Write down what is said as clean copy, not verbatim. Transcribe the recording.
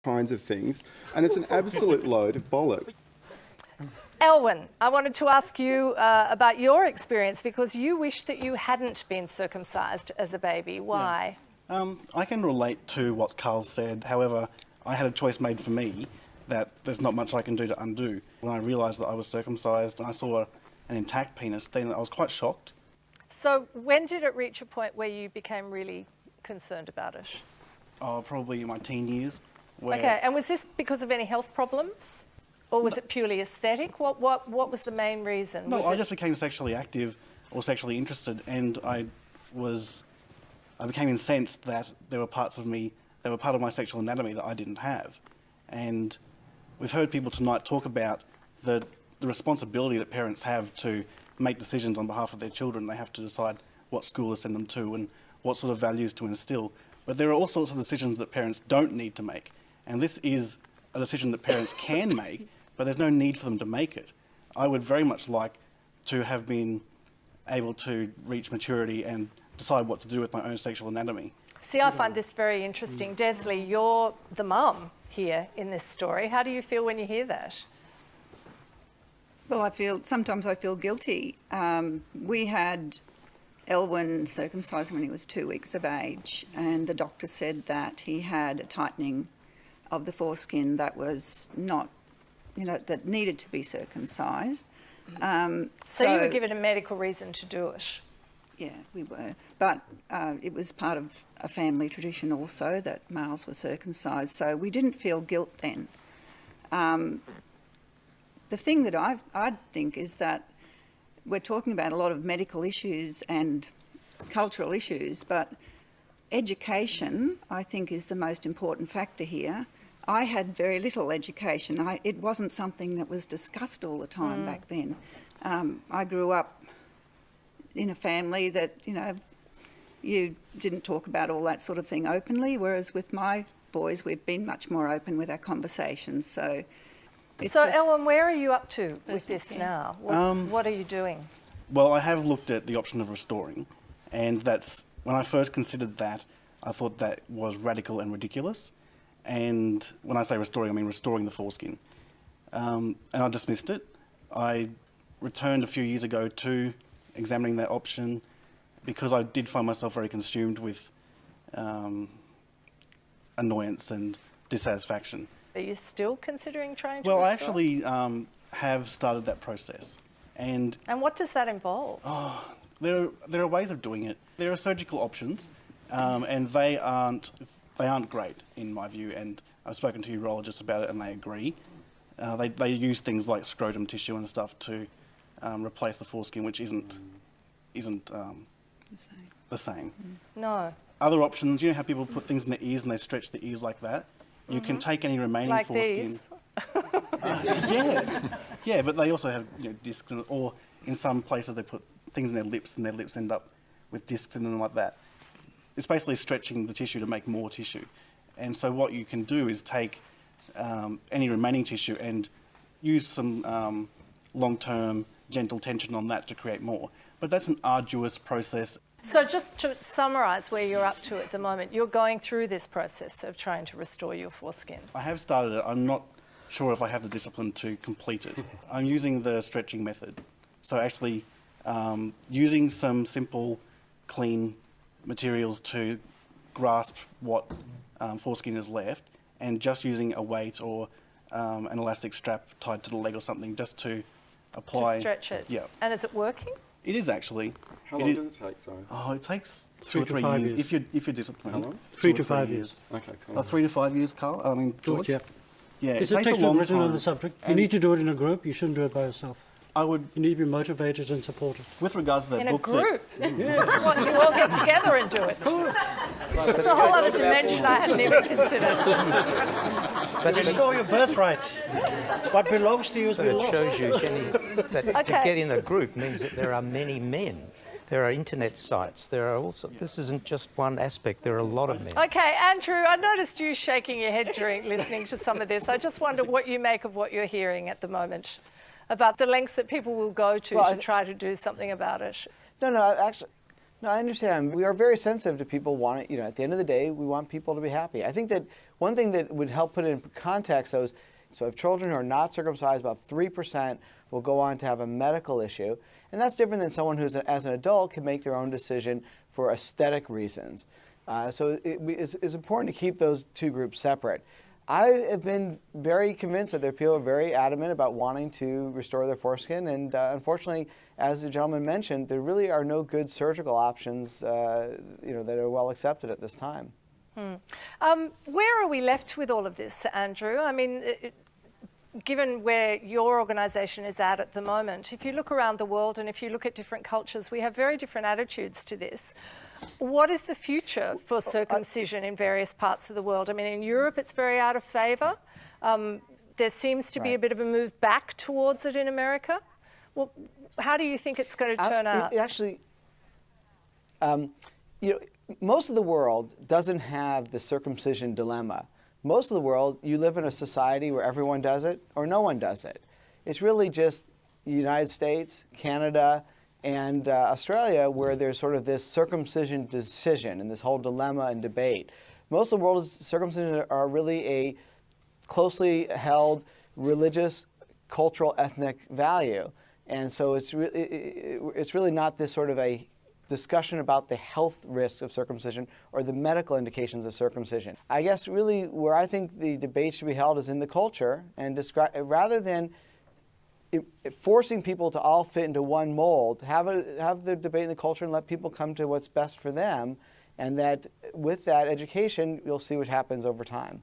kinds of things, and it's an absolute load of bollocks. Elwyn, I wanted to ask you about your experience because you wish that you hadn't been circumcised as a baby. Why? Yeah. I can relate to what Carl said. However, I had a choice made for me that there's not much I can do to undo. When I realised that I was circumcised and I saw an intact penis, then I was quite shocked. So when did it reach a point where you became really concerned about it? Oh, probably in my teen years. Okay, and was this because of any health problems? Or was it purely aesthetic? What was the main reason? No, I just became sexually active or sexually interested, and I became incensed that there were parts of me that were part of my sexual anatomy that I didn't have. And we've heard people tonight talk about the responsibility that parents have to make decisions on behalf of their children. They have to decide what school to send them to and what sort of values to instill. But there are all sorts of decisions that parents don't need to make. And this is a decision that parents can make, but there's no need for them to make it. I would very much like to have been able to reach maturity and decide what to do with my own sexual anatomy. See, I find this very interesting. Desley, you're the mum here in this story. How do you feel when you hear that? Well, sometimes I feel guilty. We had Elwyn circumcised when he was 2 weeks of age, and the doctor said that he had a tightening of the foreskin that was not, that needed to be circumcised. So you were given a medical reason to do it? Yeah, we were. But it was part of a family tradition also that males were circumcised, so we didn't feel guilt then. The thing that I think is that we're talking about a lot of medical issues and cultural issues, but education, I think, is the most important factor here. I had very little education. It wasn't something that was discussed all the time back then. I grew up in a family that, you didn't talk about all that sort of thing openly, whereas with my boys, we've been much more open with our conversations. So, Ellen, where are you up to with this now? What are you doing? Well, I have looked at the option of restoring, and that's, when I first considered that, I thought that was radical and ridiculous. And when I say restoring, I mean restoring the foreskin. And I dismissed it. I returned a few years ago to examining that option because I did find myself very consumed with annoyance and dissatisfaction. Are you still considering trying to Well, restore? I actually have started that process. And what does that involve? Oh, there are ways of doing it. There are surgical options, and they aren't great in my view. And I've spoken to urologists about it, and they agree. They use things like scrotum tissue and stuff to replace the foreskin, which isn't the same. No. Other options, you know how people put things in their ears and they stretch the ears like that? You can take any remaining like foreskin. Yeah, but they also have discs, or in some places they put things in their lips and their lips end up with discs in them like that. It's basically stretching the tissue to make more tissue. And so what you can do is take any remaining tissue and use some long-term gentle tension on that to create more. But that's an arduous process. So just to summarise where you're up to at the moment, you're going through this process of trying to restore your foreskin. I have started it. I'm not sure if I have the discipline to complete it. I'm using the stretching method. So actually using some simple, clean materials to grasp what foreskin is left, and just using a weight or an elastic strap tied to the leg or something just to apply. To stretch it? Yeah. And is it working? It is actually. How long does it take, sorry? Oh, it takes 3 2 to or 3 5 years years. if you're disciplined. How long? 3 to 5 years. Okay, cool. 3 to 5 years, Carl? I mean, George? Yeah. Yeah, There's it a takes a textbook long written time. on the subject. You need to do it in a group. You shouldn't do it by yourself. I would, You need to be motivated and supported. with regards to that In a book. group? What, you all get together and do it? Of course. It's a whole other dimension I hadn't even considered. But restore your birthright. What belongs to you is But it belongs. shows you, Jenny, that to Okay. get in a group means that there are many men. There are internet sites. There are also. This isn't just one aspect. There are a lot of men. Okay, Andrew, I noticed you shaking your head during listening to some of this. I just wonder what you make of what you're hearing at the moment about the lengths that people will go to to try to do something about it. No, No, I understand. We are very sensitive to people wanting, you know, at the end of the day, we want people to be happy. I think that one thing that would help put it in context, though, is so if children who are not circumcised, about 3% will go on to have a medical issue. And that's different than someone who's, as an adult, can make their own decision for aesthetic reasons. So it's important to keep those two groups separate. I have been very convinced that there are people who are very adamant about wanting to restore their foreskin, and unfortunately, as the gentleman mentioned, there really are no good surgical options, you know, that are well accepted at this time. Where are we left with all of this, Andrew? I mean, given where your organisation is at the moment, if you look around the world and if you look at different cultures, we have very different attitudes to this. What is the future for circumcision in various parts of the world? I mean, in Europe, it's very out of favour. There seems to be a bit of a move back towards it in America. Well, how do you think it's going to turn out? Actually, you know, most of the world doesn't have the circumcision dilemma. Most of the world, you live in a society where everyone does it or no one does it. It's really just the United States, Canada, and Australia where there's sort of this circumcision decision and this whole dilemma and debate. Most of the world's circumcision are really a closely held religious, cultural, ethnic value. And so it's really not this sort of a discussion about the health risks of circumcision or the medical indications of circumcision. I guess really where I think the debate should be held is in the culture, and rather than forcing people to all fit into one mold, have the debate in the culture and let people come to what's best for them, and that with that education, you'll see what happens over time.